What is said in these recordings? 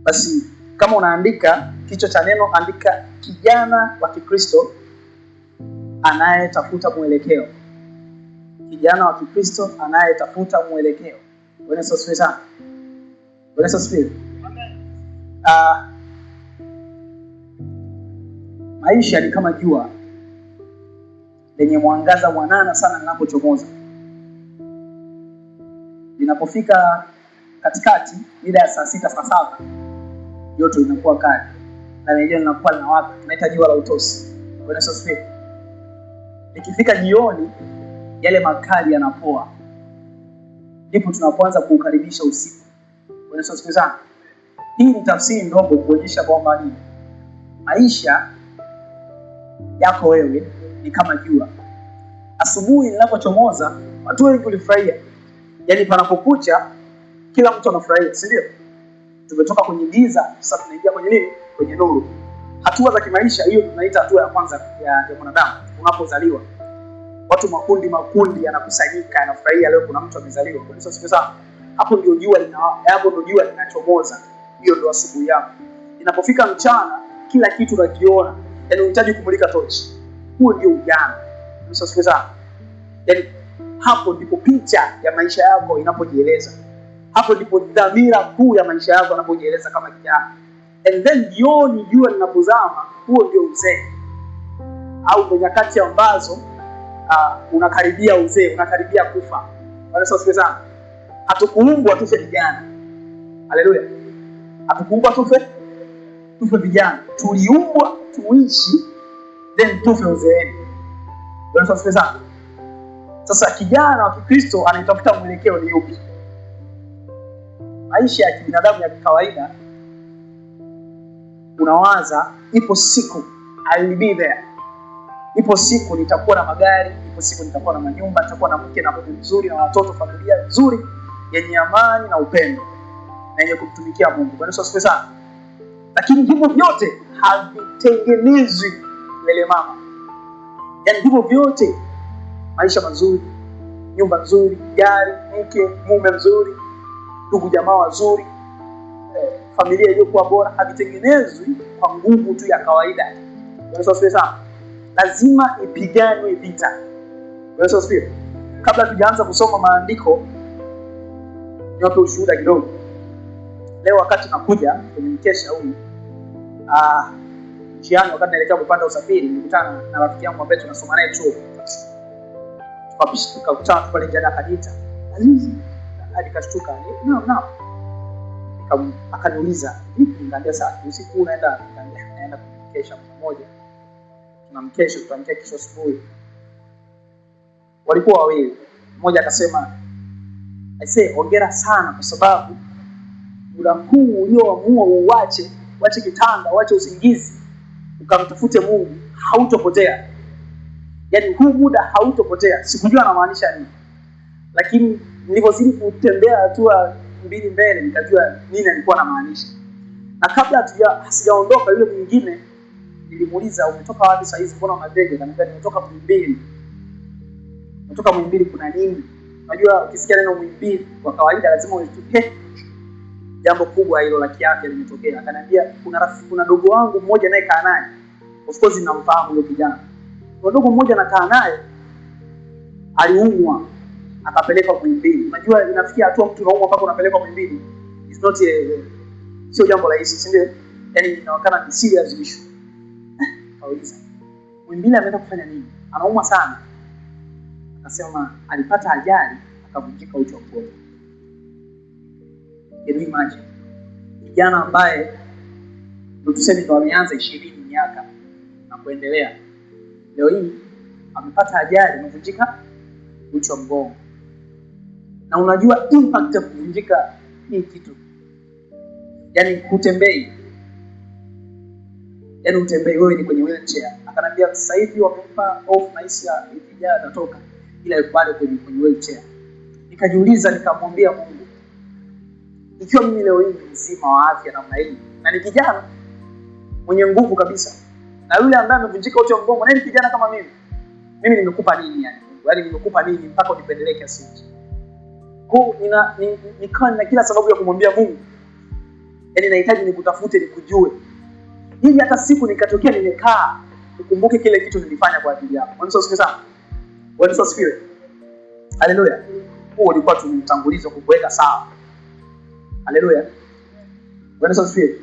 Basi kama unaandika kichwa cha neno, andika kijana wa Kikristo anayetafuta mwelekeo. Kijana wa Kikristo anayetafuta mwelekeo. Bwana Yesu asifiwe sana. Bwana Yesu asifiwe. Amen. Maisha ni kama jua lenye mwangaza mwanana sana linapochomoza. Linapofika katikati mida ya saa 6 saa 7, joto linakuwa kali na lenyewe linakuwa linawaka. Tunaita jua la utosi. Bwana Yesu asifiwe. Ikifika jioni, yale makali yanapoa. Ndipo tunapoanza kuukaribisha usiku. Bwana Yesu asifiwe sana. Hii ni tafsiri ndogo kuonyesha kwamba ni maisha yako wewe ni kama jua. Asubuhi linapochomoza, watu wengi hulifurahia. Yaani panapokucha kila mtu anafurahia, si ndio? Tumetoka kwenye giza, sasa tunaingia kwenye nini? Kwenye nuru. Hatua za kimaisha, hiyo tunaita hatua ya kwanza ya mwanadamu. Unapozaliwa, watu makundi yanakusanyika, yanafurahia leo kuna mtu amezaliwa. Kwa hiyo sasa hapo ndio jua linachomoza. Hiyo ndio asubuhi yako. Inapofika mchana, kila kitu unakiona. Yaani unahitaji kumulika tochi. Huo ndio ujana. Sasa yaani hapo ndipo picha ya maisha yako inapojieleza. Hapo ndipo dhamira kuu ya maisha yako inapojieleza kama kijana. And then jioni jua linapozama, huo ndio uzee. Au nyakati ambazo unakaribia uzee, unakaribia kufa. Bwana Yesu sana. Hatukuumbwa tufe vijana. Haleluya. Hatukuumbwa tufe vijana. Tuliumbwa tuishi then tufe uzeeni. Bwana Yesu sana. Sasa kijana wa Kikristo anatafuta mwelekeo ni upi? Maisha ya kibinadamu ya kawaida, unawaza ipo siku I'll be there. Ipo siku nitakuwa na magari, ipo siku nitakuwa na manyumba, nitakuwa na mke na mume mzuri na watoto, familia nzuri yenye amani na upendo na yenye kumtumikia Mungu. Bwana Yesu asifiwe sana. Lakini hivyo vyote havitengenezwi lele mama. Yaani hivyo vyote, maisha mazuri, nyumba nzuri, gari, mke, mume mzuri, ndugu jamaa wazuri, familia iliyokuwa bora, havitengenezwi kwa nguvu tu ya kawaida. Bwana Yesu asifiwe sana. Lazima ipiganwe vita. Bwana Yesu asifiwe. Kabla tujaanza kusoma maandiko, niwape ushuhuda kidogo. Leo wakati nakuja kwenye mkesha huu, njiani wakati naelekea kupanda usafiri, nilikutana na rafiki yangu ambaye tunasoma naye chuo. Tukakutana pale njiani, akaniita, "Azizi." Hadi kashtuka. No. Akaniuliza, "Vipi?" Nikamwambia, "Sasa usiku unaenda?" Naenda kumkesha pamoja. Tunamkesha, tutamkia kesho asubuhi. Walikuwa wawili. Mmoja akasema, "Aisee, hongera sana kwa sababu muda huu ulioamua uache kitanda, uache usingizi, ukamtafute Mungu, hautopotea. Yaani huu muda hautopotea." Sikujua anamaanisha nini. Lakini nilipozidi kutembea hatua mbili mbele, nikajua nini alikuwa anamaanisha. Na kabla sijaondoka, yule mwingine nilimuuliza, "Umetoka wapi saa hizi? Mbona una begi?" Akaniambia, "Nimetoka Muhimbili." "Umetoka Muhimbili kuna nini?" Unajua ukisikia neno Muhimbili kwa kawaida lazima uitupe. Jambo kubwa hilo la kiafya limetokea. Akaniambia, kuna dogo wangu mmoja naye kaa naye. Of course ninamfahamu yule kijana. Kuna dogo mmoja nakaa naye, aliumwa, akapelekwa Muhimbili. Unajua inafikia hatua mtu anaumwa mpaka unapelekwa Muhimbili. It's not sio jambo rahisi, si ndio? Yaani inaonekana ni serious issue. Kauliza, "Muhimbili ameenda kufanya nini? Anaumwa sana." Akasema alipata ajali akavunjika uti wa mgongo. Can you imagine? Kijana ambaye tuseme ndo ameanza 20 miaka na kuendelea, leo hii amepata ajali, amevunjika uti wa mgongo. Na unajua impact ya kuvunjika hii kitu, yaani hutembei. Yaani utembei, wewe ni kwenye wheelchair. Akaniambia sasa hivi wamempa off na hisi ya kijana atatoka, ila yuko bado kwenye wheelchair. Nikajiuliza, nikamwambia Mungu, ikiwa mimi leo hii mzima wa afya namna hii na ni kijana mwenye nguvu kabisa, na yule ambaye amevunjika uti wa mgongo na ni kijana kama mimi nimekupa nini yani? Yaani nimekupa nini mpaka unipendelee kiasi hicho? Kwa nikawa na kila sababu ya kumwambia Mungu, Yaani nahitaji nikutafute, nikujue, ili hata siku nikatokea nimekaa nikumbuke kile kitu nilifanya kwa ajili yako. Bwana asifiwe sana. Bwana asifiwe. Haleluya. Huo ulikuwa tumtangulizo kukuweka sawa. Haleluya. Bwana asifiwe.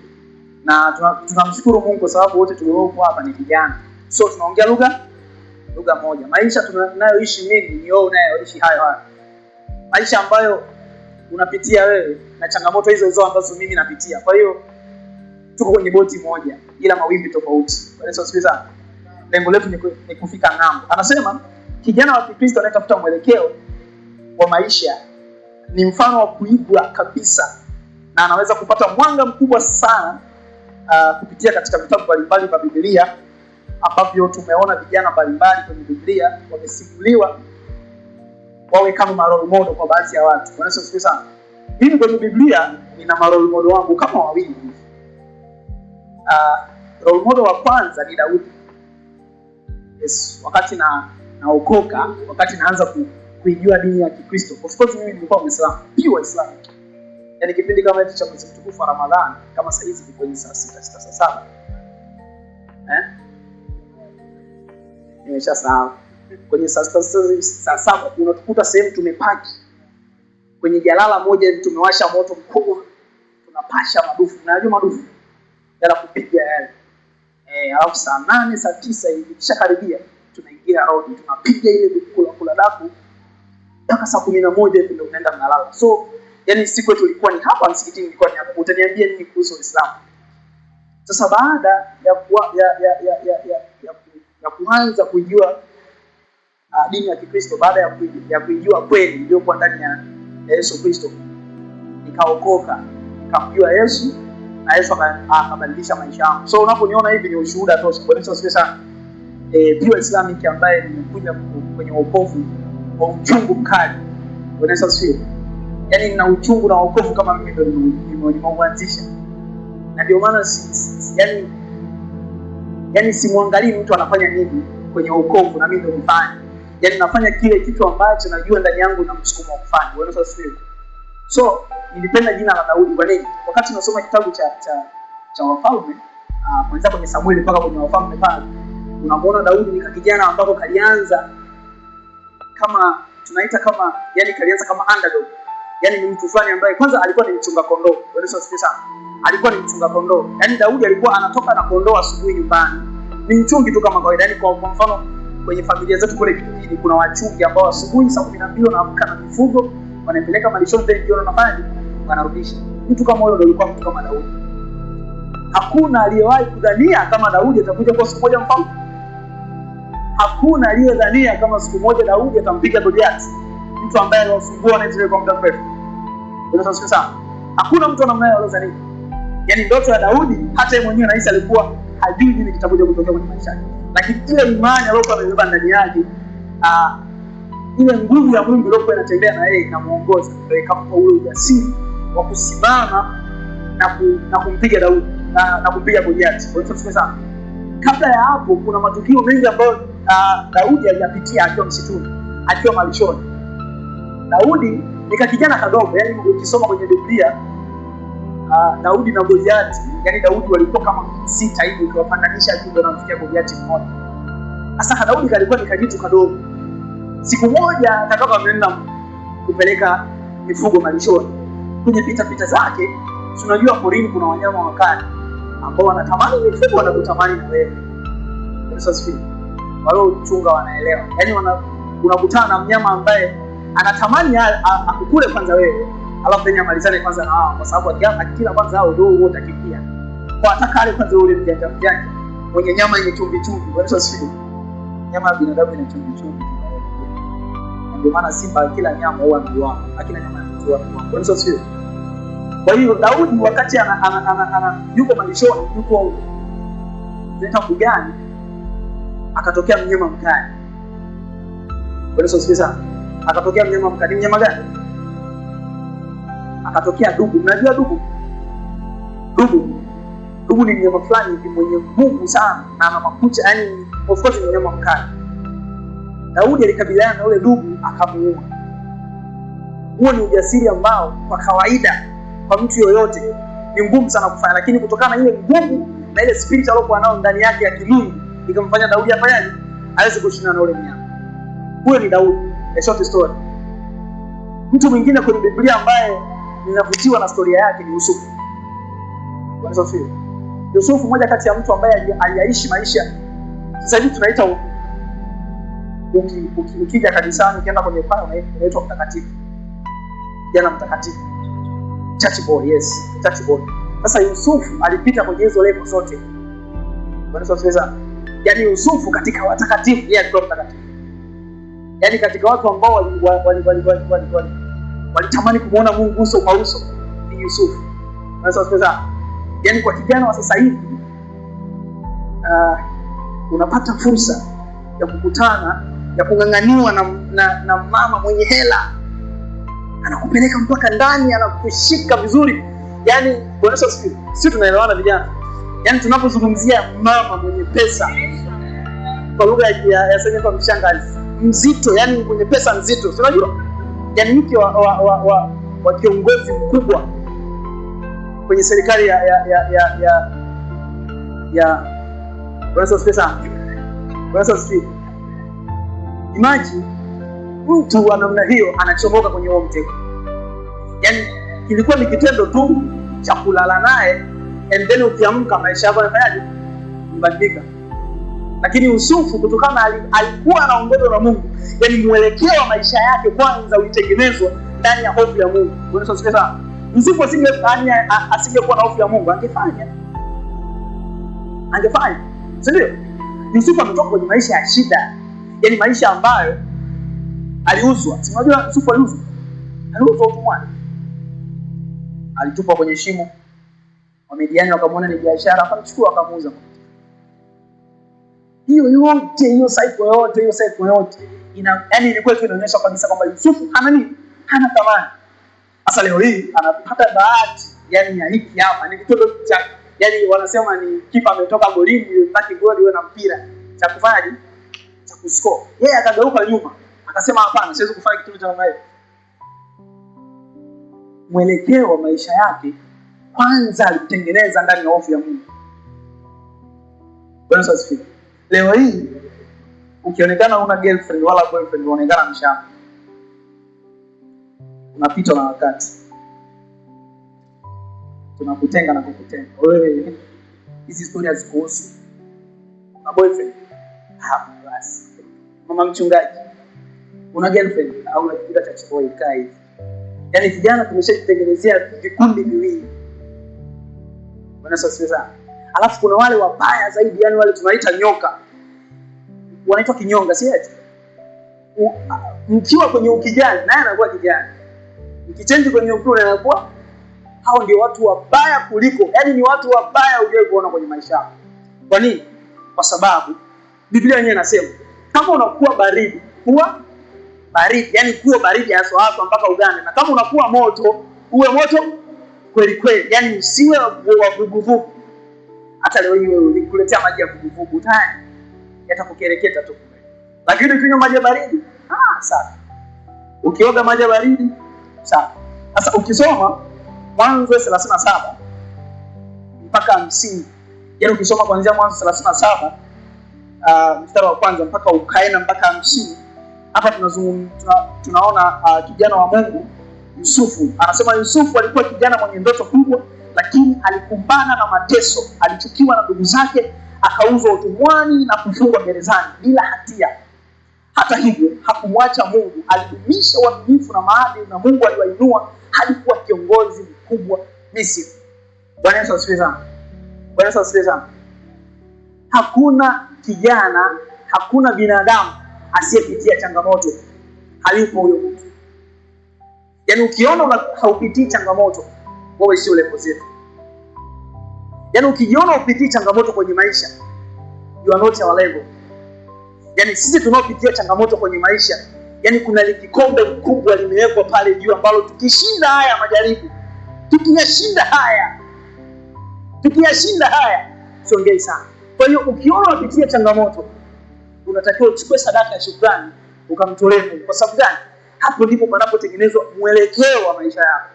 Na tunamshukuru Mungu kwa sababu wote tuliopo hapa ni vijana. So tunaongea lugha moja. Maisha tunayoishi mimi ni wewe unayoishi hayo. Maisha ambayo unapitia wewe na changamoto hizo ambazo mimi napitia. Kwa hiyo tuko kwenye boti moja ila mawimbi tofauti. Bwana asifiwe sana. Lengo letu ni kufika ng'ambo. Anasema kijana wa Kikristo anayetafuta mwelekeo wa maisha ni mfano wa kuigwa kabisa, na anaweza kupata mwanga mkubwa sana kupitia katika vitabu mbalimbali vya Biblia, ambavyo tumeona vijana mbalimbali kwenye Biblia wamesimuliwa wawe kama role model kwa baadhi ya watu. Bwana asifiwe sana. Mimi kwenye Biblia nina role model wangu kama wawili. Role model wa kwanza ni Daudi. Yes, wakati naokoka, wakati naanza kuijua dini ya Kikristo. Of course mimi nilikuwa Muislamu, pure Islamic. Yaani kipindi kama hicho cha mwezi mtukufu wa Ramadhani, kama sasa hizi ni kwenye saa 6 saa 7. Nimeshasahau. Kwenye saa 7 unatukuta sehemu tumepaki kwenye jalala moja hivi, tumewasha moto mkubwa, tunapasha madufu. Unajua madufu yala kupiga yale. Alafu saa 8 saa 9 hivi kishakaribia tunaingia road, tunapiga ile kula daku mpaka saa 11 hivi ndio tunaenda mnalala. So yani siku yetu ilikuwa ni hapa msikitini, ilikuwa ni hapa. Utaniambia nini kuhusu Uislamu? Sasa baada ya kuanza kujua dini ya Kikristo, baada ya kuijua kweli iliyokuwa ndani ya Yesu Kristo, nikaokoka, nikamjua Yesu na Yesu akabadilisha maisha yangu. So unaponiona hivi ni ushuhuda tosha. Bwana asifiwe sana. Pure Islamic ambaye nimekuja kwenye wokovu kwa uchungu mkali. Bwana asifiwe. Yaani nina uchungu na wokovu kama mimi ndio nimeuanzisha. Na ndio maana yani simwangalii mtu anafanya nini kwenye wokovu na mimi ndio nifanye. Yaani nafanya kile kitu ambacho najua ndani yangu na msukumo wa kufanya. Bwana asifiwe. So nilipenda jina la Daudi. Kwa nini? Wakati nasoma kitabu cha Wafalme, kuanzia kwenye Samueli mpaka kwenye Wafalme pale, unamwona Daudi ni kijana ambapo kalianza kama tunaita kama yani kalianza kama underdog. Yaani ni mtu fulani ambaye kwanza alikuwa ni mchunga kondoo. Bwana asifiwe sana. Alikuwa ni mchunga kondoo. Yaani Daudi alikuwa anatoka na kondoo asubuhi nyumbani. Ni mchungi tu kama kawaida. Yaani kwa mfano kwenye familia zetu kule kijijini kuna wachungi ambao asubuhi saa 12 wanaamka na mifugo, wanapeleka malishoni, tena jioni wanafanya wanarudisha. Mtu kama huyo ndio alikuwa mtu kama Daudi. Hakuna aliyewahi kudhania kama Daudi atakuja kwa siku moja mfalme. Hakuna aliyedhania kama siku moja Daudi atampiga Goliath, mtu ambaye aliwasumbua na Israeli kwa muda mrefu. Unasikia sana? Hakuna mtu anamnaye aliyodhania. Yaani ndoto ya Daudi hata yeye mwenyewe anahisi alikuwa hajui nini kitakuja kutokea kwenye maisha yake. Lakini ile imani aliyokuwa amebeba ndani yake, ile nguvu ya Mungu iliyokuwa inatembea na yeye inamuongoza, ndio ikampa ule ujasiri wa kusimama na kumpiga Daudi na kumpiga Goliath. Unasikia sana? Kabla ya hapo kuna matukio mengi ambayo Daudi aliyapitia akiwa msituni, akiwa malishoni. Daudi ni kijana kadogo, yani ukisoma kwenye Biblia Daudi na Goliath, yani Daudi walikuwa kama 6 hivi, ukiwapandanisha juu ndio wanafikia Goliath mmoja. Sasa Daudi kalikuwa ni kajitu kadogo. Siku moja akatoka ameenda kupeleka mifugo malishoni. Kwenye pita zake, tunajua porini kuna wanyama wakali ambao wanatamani mifugo, wanakutamani na wewe. Sasa wale chunga wanaelewa. Yaani unakutana na mnyama ambaye anatamani akukule kwanza wewe, alafu tena amalizane kwanza na wao, kwa sababu akila kwanza hao ndio wote akikia. Kwa atakale kwanza ule mjanja mwenye nyama yenye chumvi. Sasa nyama ya binadamu ina chumvi. Ndio maana simba kila nyama huwa anauawa, akila nyama ya mtu huwa. Sasa kwa hiyo Daudi wakati yuko malishoni, yuko zeta mbugani, akatokea mnyama mkali. Bwana asifiwe sana. Akatokea mnyama mkali. Mnyama gani? Akatokea dubu. Unajua dubu? Dubu ni mnyama fulani mwenye nguvu sana na ana makucha, yani of course ni mnyama mkali. Daudi alikabiliana na yule dubu akamuua. Huo ni ujasiri ambao kwa kawaida kwa mtu yoyote ni ngumu sana kufanya, lakini kutokana na ile nguvu na ile spirit aliyokuwa nayo ndani yake ya kimungu ikamfanya Daudi afanyaje? Aweze kushindana na yule mnyama. Huyo ni Daudi, a short story. Mtu mwingine kwenye Biblia ambaye ninavutiwa na historia yake ni Yusufu. Yusufu mmoja kati ya mtu ambaye aliishi maisha sasa hivi tunaita ukija kanisani ukienda kwenye pale unaitwa mtakatifu. Jana mtakatifu. Church boy, yes, church boy. Sasa Yusufu alipita kwenye hizo level zote. Yaani Yusufu katika watakatifu yeye alikuwa mtakatifu. Yaani katika watu ambao walitamani kumuona Mungu uso kwa uso ni Yusufu. Yaani kwa kijana wa sasa hivi unapata fursa ya kukutana, ya kung'ang'aniwa na mama mwenye hela. Anakupeleka mpaka ndani, anakushika vizuri. Yaani sisi tunaelewana vijana. Yaani tunapozungumzia mama mwenye pesa kwa lugha ya sasa kwa mshangazi, mzito, yaani mwenye pesa nzito. Unajua? Yaani mke wa kiongozi mkubwa kwenye serikali imagine mtu wa namna hiyo anachomoka kwenye huo mtego. Yaani kilikuwa ni kitendo tu cha kulala naye and then ukiamka maisha yako yanafanyaje? Mbadilika. Lakini Yusufu kutokana alikuwa anaongozwa na Mungu, yaani mwelekeo wa maisha yake kwanza ulitengenezwa ndani ya hofu ya Mungu. Unaweza Yusufu asingekuwa na hofu ya Mungu angefanya. Sio? Yusufu ametoka kwenye maisha ya shida. Yaani maisha ambayo aliuzwa. Si unajua Yusufu aliuzwa utumwani. Alitupwa kwenye shimo. Wamidiani wakamwona ni biashara, akamchukua akamuuza. Hiyo cycle yote yaani ilikuwa inaonyesha kabisa kwamba Yusufu hana nini? Hana thamani. Sasa leo hii anapata bahati, yaani ya hiki hapa ni kitendo cha, yaani wanasema ni kipa ametoka golini mbaki goli wewe na mpira cha kufanyaje? Cha kuscore. Yeye akageuka nyuma, akasema hapana, siwezi kufanya kitu cha namna hiyo. Mwelekeo wa maisha yake kwanza alitengeneza ndani ya hofu ya Mungu. Bwana asifiwe. Leo hii ukionekana una girlfriend wala boyfriend unaonekana mshamba. Unapita na wakati. Tunakutenga na kukutenga. Wewe hizi stories hazikuhusu. Una boyfriend? Basi. Mama mchungaji. Una girlfriend au unakipiga cha chiboi kai. Yaani vijana tumeshatengenezea vikundi viwili. Bwana asifiwe sana. Alafu kuna wale wabaya zaidi, yani wale tunaita nyoka. Wanaitwa kinyonga, si eti? Mkiwa kwenye ukijani, naye anakuwa kijani. Mkichange kwenye ukuru anakuwa, hao ndio watu wabaya kuliko. Yaani ni watu wabaya hujawahi kuona kwenye maisha yako. Kwa nini? Kwa sababu Biblia yenyewe inasema, kama unakuwa baridi, kuwa baridi, yani kuwa baridi hasa mpaka ugane. Na kama unakuwa moto, uwe moto kweli kweli, yani usiwe wa vuguvugu. Hata leo hii wewe nikuletea maji ya vuguvugu tayari yatakukereketa tu. Lakini ukinywa maji baridi, safi. Ukioga maji baridi, safi. Sasa ukisoma Mwanzo 37 mpaka 50, yani ukisoma kuanzia Mwanzo 37 mstari wa kwanza mpaka ukaena mpaka 50, hapa tunaona kijana wa Mungu Yusufu. Anasema Yusufu alikuwa kijana mwenye ndoto kubwa, lakini alikumbana na mateso. Alichukiwa na ndugu zake, akauzwa utumwani na kufungwa gerezani bila hatia. Hata hivyo hakumwacha Mungu, alidumisha uaminifu na maadili, na Mungu aliwainua hadi kuwa kiongozi mkubwa Misri. Bwana Yesu asifiwe sana. Bwana Yesu asifiwe sana. Hakuna kijana, hakuna binadamu asiyepitia changamoto. Hayupo huyo mtu. Yaani ukiona haupitii changamoto, wewe sio level zetu. Yaani ukijiona upitii changamoto kwenye maisha, you are not our level. Yaani sisi tunaopitia changamoto kwenye maisha, yaani kuna likikombe kubwa limewekwa pale juu ambalo tukishinda haya majaribu, tukiyashinda haya, siongei sana. Kwa hiyo ukiona unapitia changamoto, unatakiwa uchukue sadaka ya shukrani ukamtolee Mungu. Kwa sababu gani? Hapo ndipo panapotengenezwa mwelekeo wa maisha yako.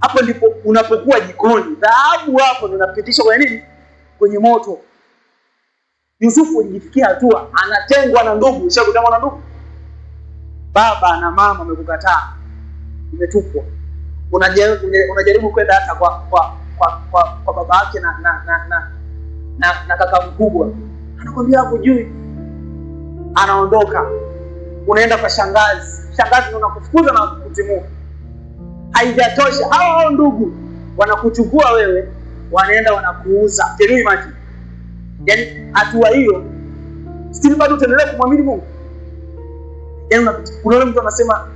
Hapo ndipo unapokuwa jikoni. Dhahabu hapo ndio inapitishwa kwenye nini? Kwenye moto. Yusufu alijifikia hatua anatengwa na ndugu. Ushakutana na ndugu? Baba na mama wamekukataa. Umetupwa. Unajaribu kwenda hata kwa baba yake na kaka mkubwa. Anakuambia hujui. Anaondoka. Unaenda kwa shangazi. Shangazi ndio anakufukuza na kukutimua. Haijatosha, hao ndugu wanakuchukua wewe, wanaenda wanakuuza. Can you imagine? Yaani hatua hiyo still bado utaendelea kumwamini Mungu? Yaani kuna mtu anasema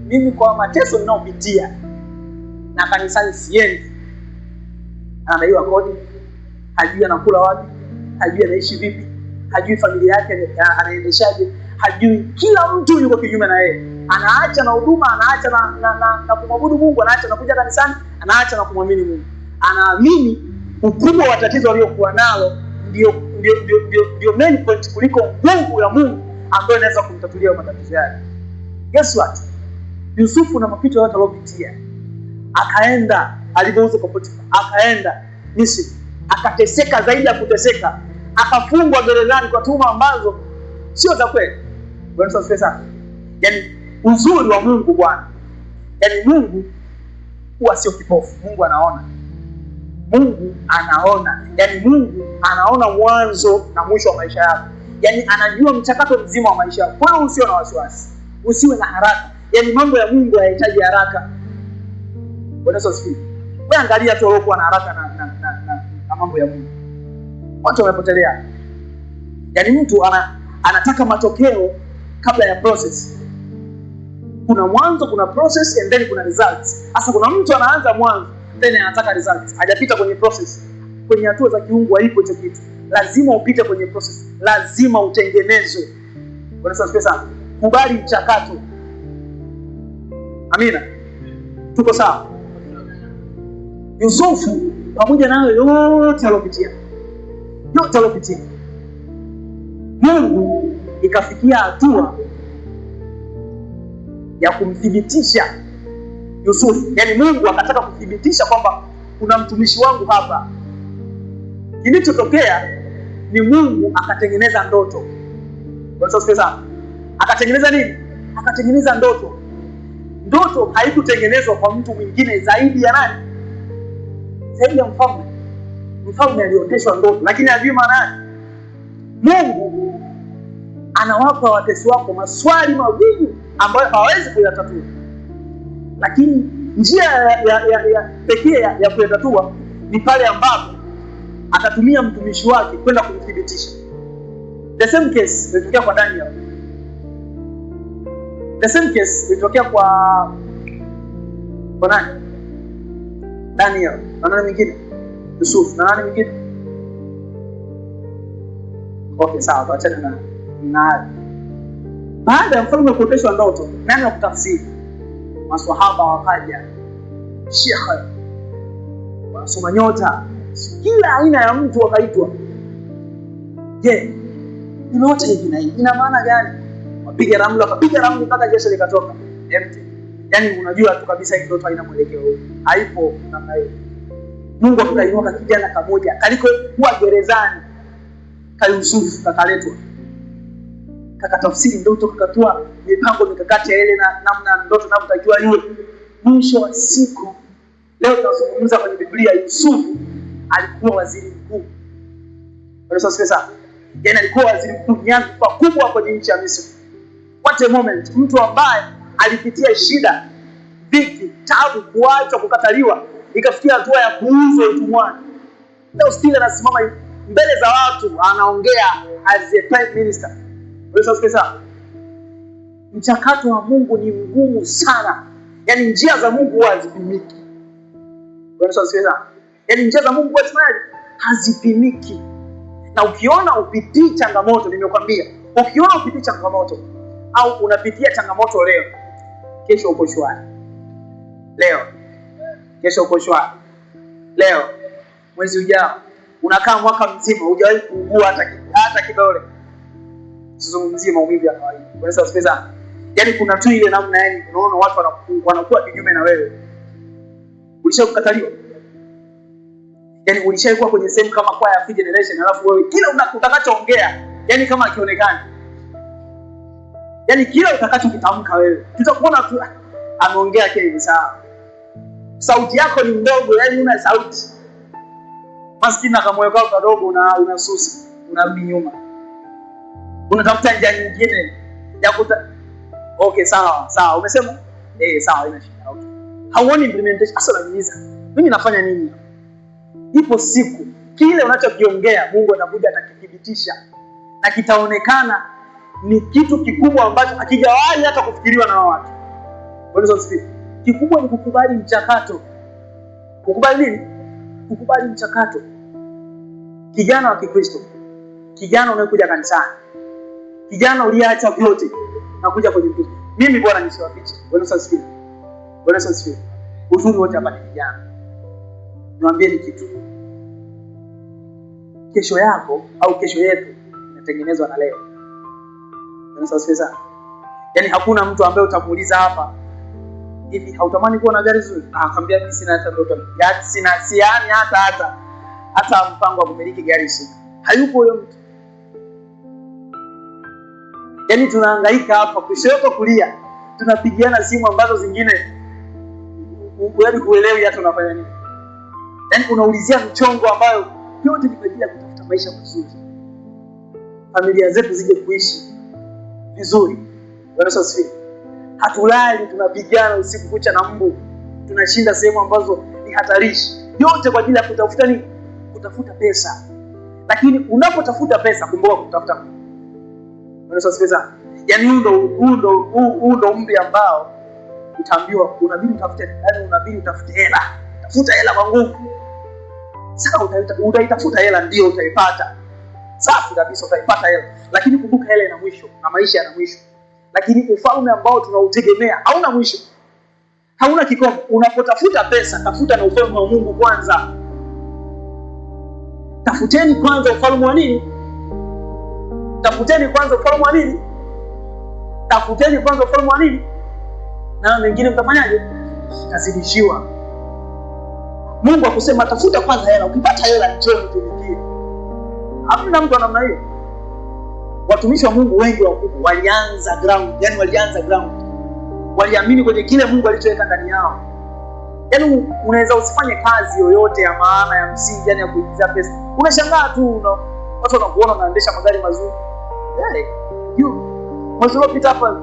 mimi kwa mateso ninayopitia na kanisani siendi. Anadaiwa kodi, hajui anakula wapi, hajui anaishi vipi, hajui familia yake anaendeshaje, hajui, kila mtu yuko kinyume na yeye. Anaacha na huduma, anaacha na kumwabudu Mungu, anaacha na kuja kanisani, anaacha na kumwamini Mungu. Anaamini ukubwa wa tatizo aliyokuwa nalo ndio main point kuliko nguvu ya Mungu ambayo inaweza kumtatulia matatizo yake. Guess what? Yusufu na mapito yote aliyopitia, akaenda alipouza kwa Potifa, akaenda Misri, akateseka zaidi ya kuteseka, akafungwa gerezani kwa tuhuma ambazo sio za kweli. Bwana asifiwe sana. Yaani uzuri wa Mungu Bwana. Yaani Mungu huwa sio kipofu. Mungu anaona. Mungu anaona. Yaani Mungu anaona mwanzo na mwisho wa maisha yako. Yaani anajua mchakato mzima wa maisha yako. Kwa hiyo usiwe na wasiwasi. Usiwe na haraka. Yaani mambo ya Mungu hayahitaji haraka. Bwana asifiwe. Wewe angalia tu waliokuwa na haraka na mambo ya Mungu. Watu wamepotelea. Yaani mtu anataka matokeo kabla ya process. Kuna mwanzo, kuna process and then kuna results. Sasa kuna mtu anaanza mwanzo then anataka results. Hajapita kwenye process. Kwenye hatua za kiungu haipo hicho kitu. Lazima upite kwenye process. Lazima utengenezwe. Unasikia sana? Kubali mchakato. Amina. Tuko sawa? Yusufu pamoja na hayo yote aliyopitia. Mungu ikafikia hatua ya kumthibitisha Yusufu. Yaani Mungu akataka kuthibitisha kwamba kuna mtumishi wangu hapa. Kilichotokea ni Mungu akatengeneza ndoto. Unasikia? Akatengeneza nini? Akatengeneza ndoto. Ndoto haikutengenezwa kwa mtu mwingine zaidi ya nani? Zaidi ya mfalme. Mfalme alioteshwa ndoto, lakini hajui maana yake. Mungu anawapa watesi wako maswali magumu ambayo hawawezi kuyatatua. Lakini njia ya pekee ya kuyatatua ni pale ambapo atatumia mtumishi wake kwenda kumthibitisha. The same case ilitokea kwa Daniel. The same case ilitokea kwa nani? Daniel. Na nani mwingine? Yusuf. Na nani mwingine? Okay, sawa, tuachane na baada ya mfalme kuoteshwa ndoto, nani wa kutafsiri? Maswahaba wakaja, shekhe, wasoma nyota, kila aina ya mtu wakaitwa. Je, inaota hivi na hivi ina maana gani? Wapiga ramli mpaka jeshi likatoka empty. Yaani unajua tu kabisa hii ndoto haina mwelekeo, haipo namna hiyo. Mungu akainuka kijana kamoja kaliko kuwa gerezani, Yusufu kakaletwa, kakatafsiri ndoto, kakatoa mipango mikakati ya ile na namna ndoto inavyotakiwa iwe. Mwisho wa siku leo tunazungumza kwenye Biblia, Yusufu alikuwa waziri mkuu. Sasa yaani alikuwa waziri mkuu, nyadhifa kubwa kwenye nchi ya Misri. What a moment! Mtu ambaye alipitia shida, dhiki, taabu, kuachwa, kukataliwa, ikafikia hatua ya kuuzwa utumwani. Leo still anasimama mbele za watu anaongea as a prime minister. Sasa mchakato wa Mungu ni mgumu sana. Yaani njia za Mungu hazipimiki. Sasa yaani njia za Mungu hazipimiki. Na ukiona upitii changamoto, nimekwambia, ukiona upitii changamoto au unapitia changamoto leo, kesho uko shwari. Kesho uko shwari. Leo mwezi ujao unakaa mwaka mzima hujawahi kuugua hata kidole. Sizungumzie maumivu ya kawaida. Unaweza kusikia? Yaani kuna tu ile namna, yaani unaona watu wanakuwa kinyume na wewe. Ulishakukataliwa? Yaani ulishaikuwa kwenye sehemu kama kwa ya Free Generation, alafu wewe kila utakachoongea yaani kama akionekana, yaani kila utakachokitamka wewe tutakuona tu ameongea kile sawa. Sauti yako ni ndogo, yaani una sauti maskini na kamoyo kako kadogo, unasusa, unarudi nyuma, unatafuta njia nyingine ya okay, sawa umesema sawa, ina shida. Okay, hauoni implementation. Sasa unaniuliza mimi nafanya nini? Ipo siku kile unachokiongea Mungu atakuja atakithibitisha na kitaonekana ni kitu kikubwa ambacho hakijawahi hata kufikiriwa na watu. Kikubwa ni kukubali mchakato. Kukubali nini? Kukubali mchakato. Kijana wa Kikristo, kijana unayekuja kanisani, kijana uliacha vyote na kuja kwenye Kristo. Mimi bwana nisiwafiche. Bwana asifiwe. Uzuri wote hapa ni kijana. Niwaambie ni kitu. Kesho yako au kesho yetu inatengenezwa na leo. Bwana asifiwe sana. Yaani hakuna mtu ambaye utamuuliza hapa, hivi hautamani kuwa na gari zuri? Akamwambia mimi sina hata ndoto. Yaani sina siani hata mpango wa kumiliki gari sina. Hayupo huyo mtu. Yaani tunahangaika hapa kushoto kulia. Tunapigiana simu ambazo zingine wewe huelewi hata unafanya nini. Yaani unaulizia mchongo ambayo yote ni kwa ajili ya kutafuta maisha mazuri. Familia zetu zije kuishi vizuri. Bwana asifiwe. Hatulali, tunapigana usiku kucha na mbu. Tunashinda sehemu ambazo ni hatarishi. Yote kwa ajili ya kutafuta nini? Kutafuta pesa. Lakini unapotafuta pesa kumbuka kutafuta Mungu. Bwana asifiwe sana. Yaani huu ndo umbi ambao utaambiwa unabidi utafute, yaani unabidi utafute hela. Tafuta hela kwa nguvu. Sasa utaitafuta hela ndio utaipata. Safi kabisa, utaipata hela. Lakini kumbuka hela ina mwisho na maisha yana mwisho. Lakini ufalme ambao tunautegemea hauna mwisho. Hauna kikomo. Unapotafuta pesa, tafuta na ufalme wa Mungu kwanza. Tafuteni kwanza ufalme wa nini? Tafuteni kwanza ufalme wa nini? Tafuteni kwanza ufalme wa nini? Na mengine mtafanyaje? Tazidishiwa. Mungu akusema tafuta kwanza hela, ukipata hela njoo nitumikie. Hamna mtu namna hiyo. Watumishi wa Mungu wengi wakubwa walianza ground. Waliamini kwenye kile Mungu alichoweka ndani yao. Yaani unaweza usifanye kazi yoyote ya maana ya msingi, yani ya kuingiza pesa. Unashangaa tu watu wanakuona unaendesha magari mazuri. Mwezi uliopita hapa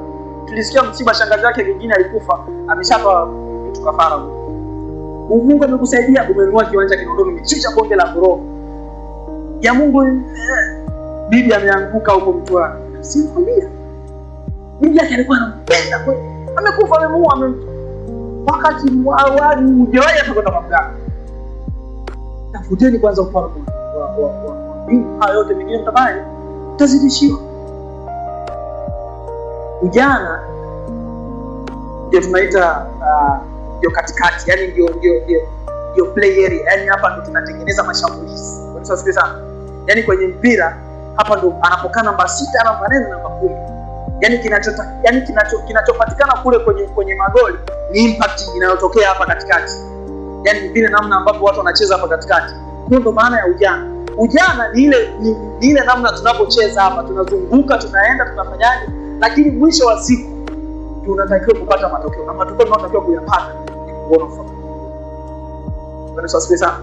tulisikia msiba, shangazi yake mwingine alikufa, ameshapa mtu kafara. Mungu amekusaidia, umenunua kiwanja Kinondoni, umechicha bonge la ghorofa. Ya Mungu bibi ameanguka huko Mtwara. Sikwambia. Bibi yake alikuwa anampenda kweli. Amekufa, amemuua wakati mwawali hujawahi hata kwenda mamlaka. Tafuteni kwanza ufalme wa Mungu. Hayo yote mengine mtabaya tazidishiwa. Ujana ndio tunaita ndio katikati, yani ndio play area. Yani hapa ndo tunatengeneza mashambulizi. Kwa sababu sana. Yani kwenye mpira hapa ndo anapokaa namba 6, namba 4 na namba 10. Yani kinachopatikana kule kwenye magoli ni impact inayotokea hapa katikati. Yani vile namna ambapo watu wanacheza hapa katikati. Hiyo ndo maana ya ujana. Ujana ni ile namna tunapocheza hapa, tunazunguka, tunaenda, tunafanyaje, lakini mwisho wa siku tunatakiwa kupata matokeo. Na matokeo tunatakiwa kuyapata ni kuona ufalme. Bwana asifiwe sana.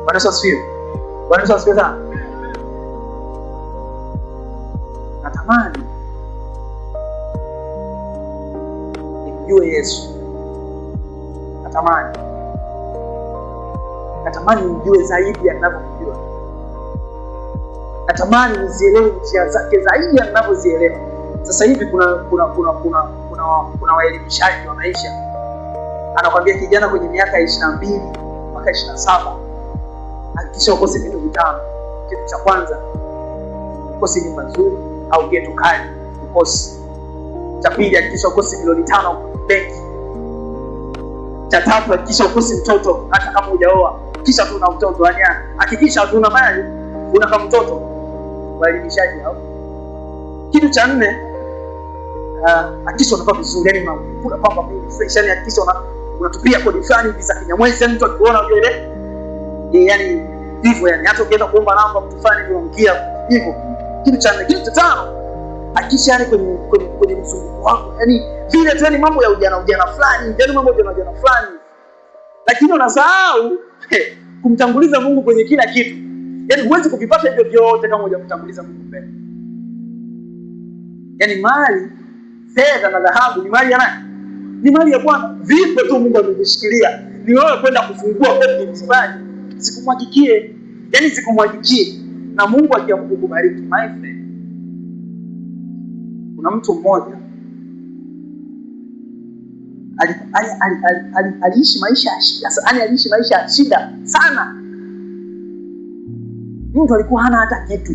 Bwana asifiwe sana. Natamani nimjue Yesu. Natamani nimjue zaidi anavyomjua. Natamani nizielewe njia zake zaidi anavyozielewa. Sasa hivi kuna waelimishaji wa maisha. Anakuambia kijana kwenye miaka 22 mpaka 27 hakikisha ukose vitu vitano. Kitu cha kwanza, ukose nyumba nzuri au geto kali, ukose. Cha pili, hakikisha ukose milioni 5 benki. Cha tatu, hakikisha ukose mtoto hata kama hujaoa. Kisha tu na mtoto anyana. Hakikisha tu una mali, una kama mtoto. Waelimishaji hao. Kitu cha 4, hakikisha unavaa vizuri, yani unakula pamba mingi fresh, yani hakikisha unatupia kodi fulani hivi za Kinyamwezi, yani mtu akiona unajua ile yani hivyo, yani hata ukienda kuomba namba mtu fulani hivi unamkia hivyo. Kitu cha tano, akisha yani kwenye mzunguko wako, yani vile tu, yani mambo ya ujana fulani, yani mambo ya ujana fulani, lakini unasahau kumtanguliza Mungu kwenye kila kitu. Yani huwezi kuvipata hivyo vyote kama hujamtanguliza Mungu mbele. Yani mali, fedha na dhahabu ni mali ya nani? Ni mali ya Bwana. Vipo tu Mungu amevishikilia. Ni wewe kwenda kufungua kwa msibani. Sikumwagikie. Yani sikumwagikie. Na Mungu akiamkubariki, my friend. Kuna mtu mmoja aliishi maisha ya shida. Yaani aliishi maisha ya shida sana. Mtu alikuwa hana hata kitu.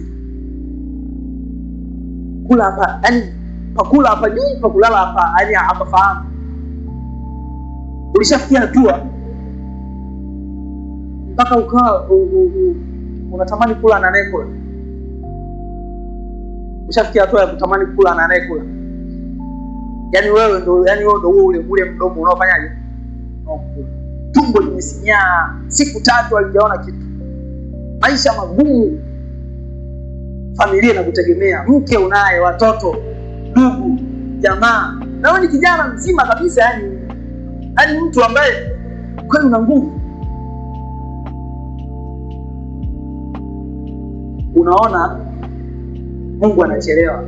Kula hapa, yani pakula hapa ni pakulala hapa, yani hapafahamu. Ulishafikia hatua mpaka ukawa unatamani kula na anayekula. Ulishafikia hatua ya kutamani kula na anayekula. Yani wewe ndo ule mdomo unaofanyaje? Tumbo limesinyaa, siku 3 halijaona kitu. Maisha magumu, familia inakutegemea, mke unaye, watoto, ndugu, jamaa. Na wewe ni kijana mzima kabisa, yani mtu ambaye kweli una nguvu. Unaona Mungu anachelewa.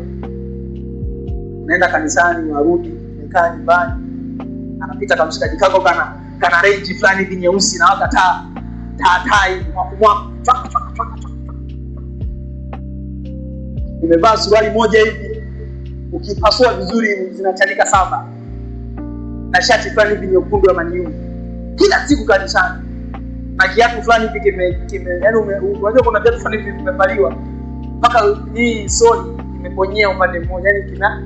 Unaenda kanisani, unarudi, umekaa nyumbani, anapita kamshikaji kako kana range fulani hivi nyeusi na waka taa mwakumwaku. Umevaa suruali moja hivi, ukipasua vizuri zinachanika 7. Na shati fulani hivi nyekundu ya Man U. Kila siku kanisani. Na kiatu fulani hivi yani unajua kuna viatu fulani hivi vimevaliwa mpaka hii soli imeponyea upande mmoja, yani kina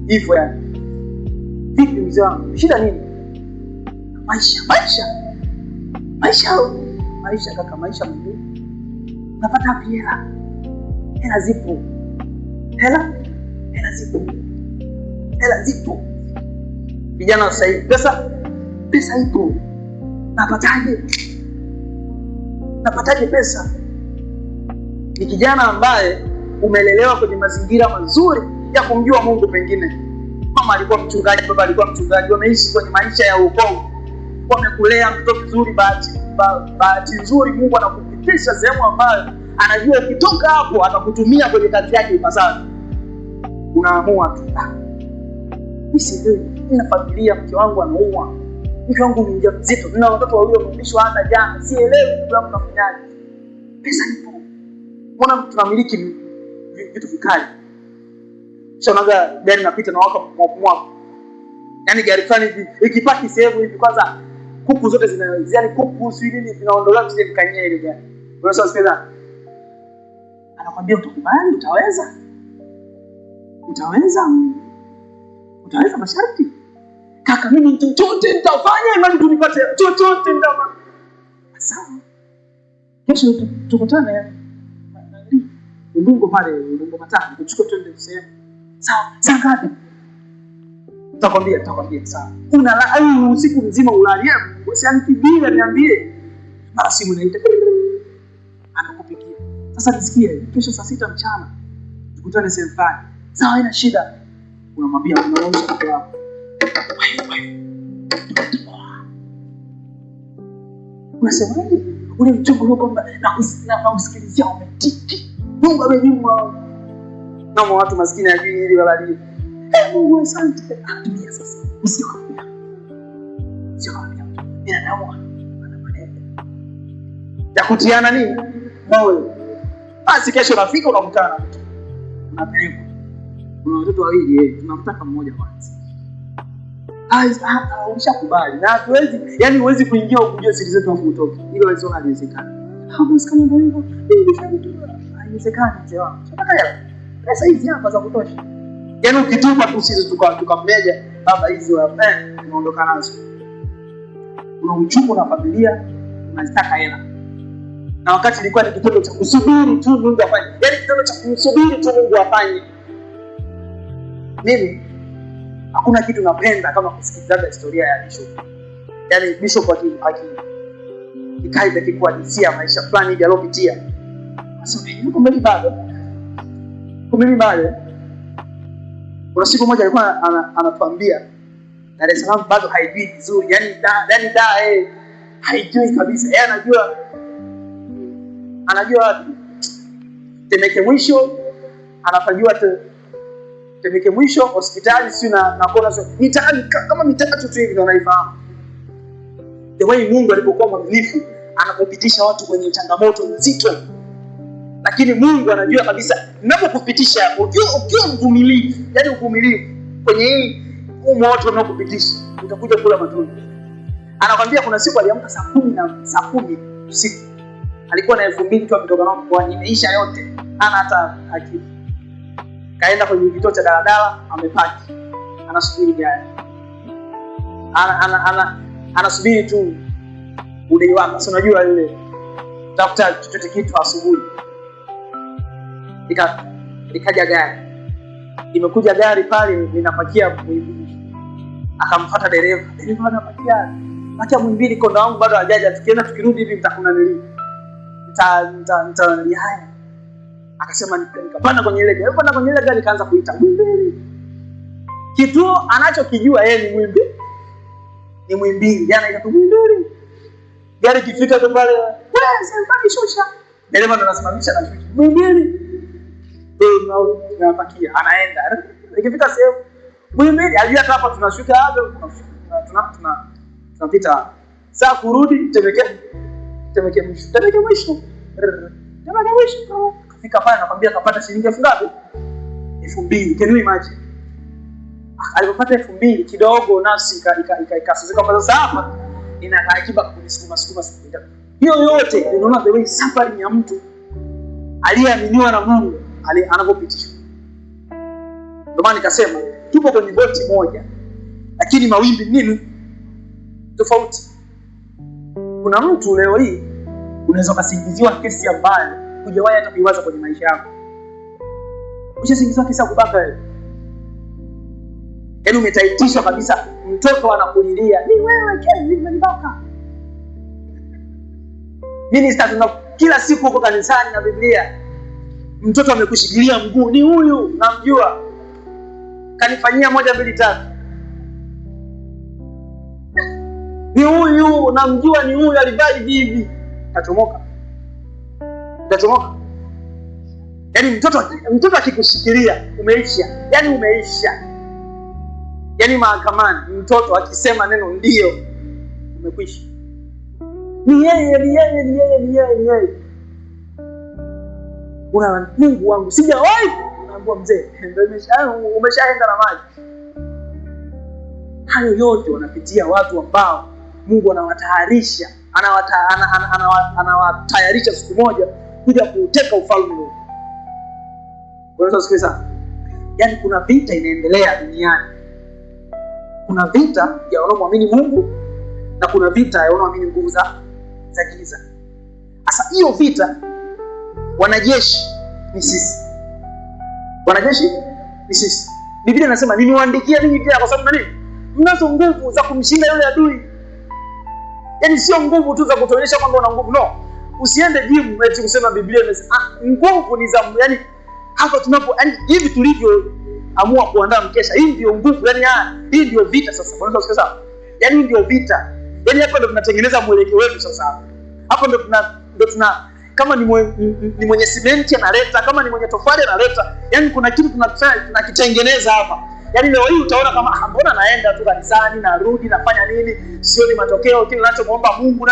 hivyo yani. Vipi mzee wangu? Shida nini? Maisha kaka, maisha mzuri. Unapata wapi hela? Hela zipo. Hela zipo. Vijana sasa hivi pesa ipo. Napataje pesa? Ni kijana ambaye umelelewa kwenye mazingira mazuri ya kumjua Mungu. Pengine mama alikuwa mchungaji, baba alikuwa mchungaji, wameishi kwenye maisha ya wokovu, wamekulea mtoto vizuri. Bahati nzuri Mungu anakupitisha sehemu ambayo anajua ukitoka hapo atakutumia kwenye kazi yake ipasavyo. Unaamua tu, nina familia, mke wangu anaumwa, mke wangu ni mjamzito, nina watoto wawili wamerudishwa hata jana, sielewi ndugu yangu nafanyaje. Pesa ipo. Mbona tunamiliki vitu vikali? Unaga gari napita na waka mwakumwaku. Yani gari fulani hivi ikipaki sehemu hivi, kwanza kuku zote yani kuku nini zinaondolewa tusije kukanyia ile gari. Unaweza sikiliza? Anakuambia utakubali, utaweza masharti. Kaka, mimi chochote nitafanya imani tunipate, chochote nitafanya. Sawa. Kesho tukutane Ubungo pale, Ubungo Matatu, tuchukue twende sehemu. Sawa, saa ngapi? Nitakwambia sawa. Unalala usiku mzima ulalia, usianipigie niambie. Mara simu inaita. Anakupigia. Sasa nisikie, kesho saa 6 mchana tukutane sehemu fulani. Sawa, haina shida. Unamwambia unaonyesha mke wako. Unasemaje? Ule mchongo huo kwamba na usikilizia umetiki. Mungu amejua. Na watu maskini ajini ili walalie. Mungu asante. Atumia sasa. Usikwambia. Binadamu ana maneno ya kutiana nini? Moyo. Basi kesho nafika unakutana na mtu. Unapeleka. Kuna watoto wawili, tunamtaka mmoja kwanza. Ushakubali. Na hatuwezi, yani huwezi kuingia ukujua siri zetu afu utoke. Ile walizo haliwezekana. Hapo kama ndio hivyo. Haiwezekani mzee wangu. Unataka hela? Pesa hizi hapa za kutosha. Yaani ukitupa tu sisi tukammeja baba hizi unaondoka nazo. Una uchungu na familia, unazitaka hela. Na wakati ilikuwa ni kitendo cha kusubiri tu Mungu afanye. Yaani kitendo cha kusubiri tu Mungu afanye. Mimi hakuna kitu napenda kama kusikiliza historia ya Bishop. Yaani bishop ikaida kikuadisia maisha fulani hivi alopitia. Sasa kumbe mimi bado. Kuna siku moja alikuwa anatuambia Dar es Salaam bado haijui vizuri. Yaani haijui kabisa. Yeye anajua Temeke mwisho, anapajua Temeke mwisho hospitali si na kona so. Mitaani kama mitatu tu hivi ndio anaifahamu. The way Mungu alipokuwa mwaminifu anapopitisha watu kwenye changamoto nzito. Lakini Mungu anajua kabisa ninapokupitisha ukiwa mvumilivu, yaani uvumilivu kwenye hii moto unaokupitisha utakuja kula matunda. Anakwambia kuna siku aliamka saa 10 usiku. Alikuwa na 2000 tu ametoka nao kwa imeisha yote. Ana hata akili. Kaenda kwenye kituo cha daladala, amepaki. Anasubiri gari. Anasubiri tu udai wake. Sio unajua yule tafuta chochote kitu asubuhi. Ikaja gari. Imekuja gari pale linapakia Muhimbili. Akamfuata dereva. Dereva anapakia Muhimbili, konda wangu bado hajaja. Tukienda tukirudi hivi mtakuna nili. Haya. Akasema nikapanda kwenye ile gari. Panda kwenye ile gari kaanza kuita Muhimbili. Kituo anachokijua yeye ni Muhimbili. Ni Muhimbili. Jana ikato Muhimbili. Gari kifika tu pale, wewe sasa shusha. Dereva ndo anasimamisha na shusha. Muhimbili. Napakia anaenda. Ikifika sehemu Muhimbili, ajua hapa tunashuka hapo, tunapita. Saa kurudi Temeke mwisho. Kafika pale nakwambia kapata shilingi ngapi? 2000. Can you imagine? Alipopata 2000 kidogo nafsi ikasazika kwa sasa hapa ina akiba kunisukuma. Hiyo yote unaona the way suffering ya mtu aliyeaminiwa na Mungu anapopitishwa. Ndio maana nikasema tupo kwenye boti moja lakini mawimbi nini tofauti. Kuna mtu leo hii unaweza kusingiziwa kesi ambayo hujawahi hata kuiwaza kwenye maisha yako. Ushasingiziwa kesi ya kubaka wewe. Yaani umetaitishwa kabisa, mtoto anakulilia, "Ni wewe Kevin umenibaka." Minister tuna kila siku huko kanisani na Biblia. Mtoto amekushikilia mguu, "Ni huyu, namjua. Kanifanyia 1 2 3." "Ni huyu, namjua, ni huyu alivaa hivi." Tachomoka. Yaani mtoto akikushikilia umeisha. Yaani mahakamani mtoto akisema neno ndio umekwisha. Ni yeye. Una Mungu wangu sijawahi. Unaambia mzee, ndio umeshaenda na maji. Hayo yote wanapitia watu ambao Mungu anawatayarisha, anawatayarisha siku moja kuja kuuteka ufalme huu. Bwana asifiwe sana. Yaani kuna vita inaendelea duniani. Kuna vita ya wanaoamini Mungu na kuna vita ya wanaoamini nguvu za giza. Sasa hiyo vita wanajeshi ni sisi. Biblia inasema nimewaandikia ninyi pia kwa sababu nini? Mnazo nguvu za kumshinda yule adui. Yaani sio nguvu tu za kutuonyesha kwamba una nguvu. No. Usiende gym eti kusema Biblia imesema nguvu ni za yaani hapa yaani hivi tulivyo amua kuandaa mkesha. Hii ndio nguvu. Yaani hii ndio vita sasa. Bwana asifiwe sana. Yaani ndio vita. Yaani hapa ndio tunatengeneza mwelekeo wetu sasa. Hapo ndio tuna kama ni mwenye simenti analeta, kama ni mwenye tofali analeta. Yaani kuna kitu tunakitengeneza hapa. Yaani leo hii utaona kama mbona naenda tu kanisani narudi nafanya nini? Sioni matokeo. Kile ninachomuomba Mungu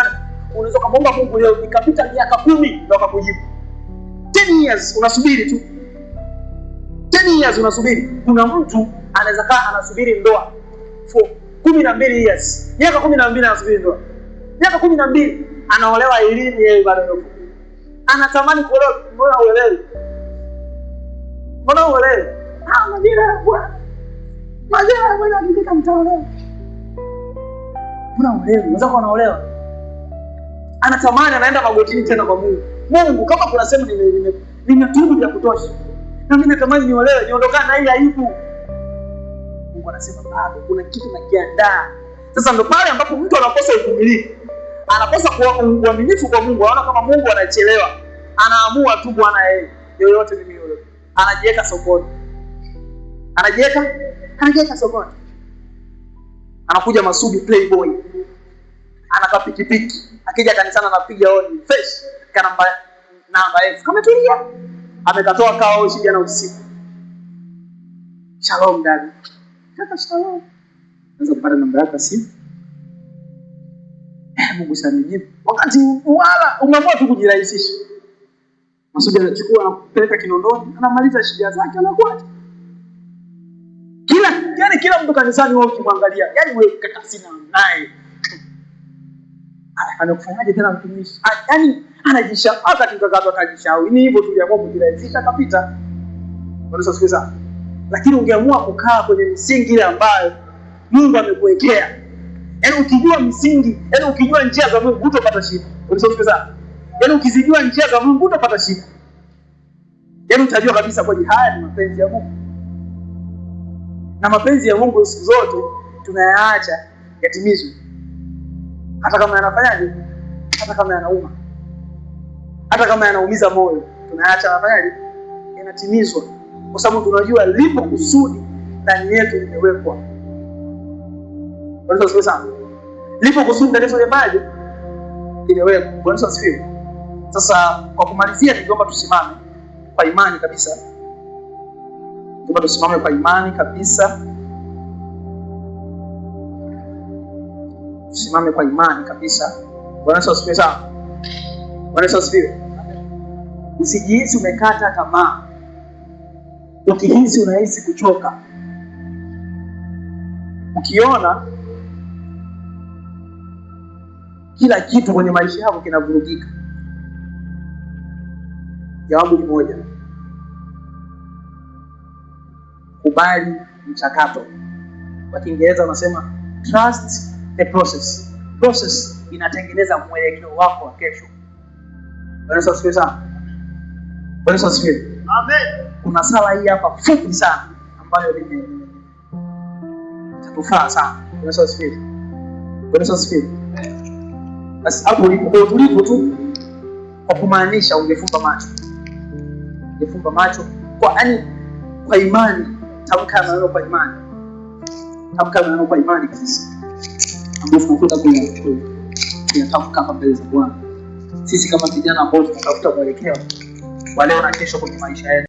unaweza kumuomba Mungu leo ikapita miaka 10 ndio akakujibu. 10 years unasubiri tu. 10 years unasubiri. Kuna mtu anaweza kaa anasubiri ndoa for 12 years. Miaka 12 anasubiri ndoa. Miaka 12 anaolewa elimu yeye bado yuko. Anatamani kuolewa, mbona uelewi? Majira bwana. Majira bwana nikika mtaolewa. Mbona uelewi? Unaweza kuwa unaolewa. Anatamani anaenda magotini tena kwa Mungu. Mungu kama kuna sema nimetubu vya kutosha. Na mimi natamani niolewe, niondokane na hii aibu. Mungu anasema bado kuna kitu nakiandaa. Sasa ndio pale ambapo mtu anakosa uvumilivu, anakosa kuwa uaminifu kwa Mungu. Anaona kama Mungu anachelewa, anaamua tu bwana yoyote mimi yule, anajiweka sokoni, anajiweka sokoni. Anakuja Masudi playboy, anaka pikipiki, akija kanisani anapiga hodi fresh kana namba F, kama tulia, amekatoa kao shida na usiku. Shalom dada, kaka shalom, naweza kupata namba yako simu? Mungu sanijibu. Wakati wala umeamua tu kujirahisisha. Masudi anachukua anapeleka Kinondoni, anamaliza shida zake, anakuacha. Kila mtu kanisani wao ukimwangalia, yani wewe kaka sina naye. Anakufanyaje tena mtumishi? Yani anajishauri katika gato akajishauri. Ni hivyo tuliamua kujirahisisha kapita. Wanaweza sikiza. Lakini ungeamua kukaa kwenye misingi ile ambayo Mungu amekuwekea. Yaani ukijua misingi, yaani ukijua njia za Mungu hutapata shida. Unasikia? Yaani ukizijua njia za Mungu hutapata shida. Yaani utajua kabisa kweli haya ni mapenzi ya Mungu. Na mapenzi ya Mungu siku zote tunayaacha yatimizwe. Hata kama yanafanyaje? Hata kama yanauma. Hata kama yanaumiza moyo, tunayaacha yanafanyaje? Yanatimizwa. Kwa sababu tunajua lipo kusudi ndani yetu limewekwa. Bwana sana. Lipo kusudi ndani yetu limewekwa. Bwana asifiwe. Sasa kwa kumalizia, ningeomba tusimame kwa imani kabisa. Tunataka tusimame kwa imani kabisa. Tusimame kwa imani kabisa. Bwana asifiwe sana. Bwana asifiwe. Usijihisi umekata tamaa. Ukihisi unahisi kuchoka, ukiona kila kitu kwenye maisha yako kinavurugika, jawabu ni moja: kubali mchakato. Kwa Kiingereza wanasema trust the process. Process inatengeneza mwelekeo wako wa kesho. Bwana asifiwe sana. Bwana asifiwe. Amen. Kuna sala hii hapa fupi sana ambayo itatufaa sana. Bwana asifiwe. Bwana asifiwe. Basi hapo ulipo utulivu tu, kwa kumaanisha ungefumba macho. Ungefumba macho kwa imani, tamka maneno kwa imani. Tamka maneno kwa imani kabisa. Ambapo tunakuta kuyatamka hapa mbele za Bwana. Sisi kama vijana ambao tunatafuta mwelekeo wa leo na kesho kwenye maisha yetu.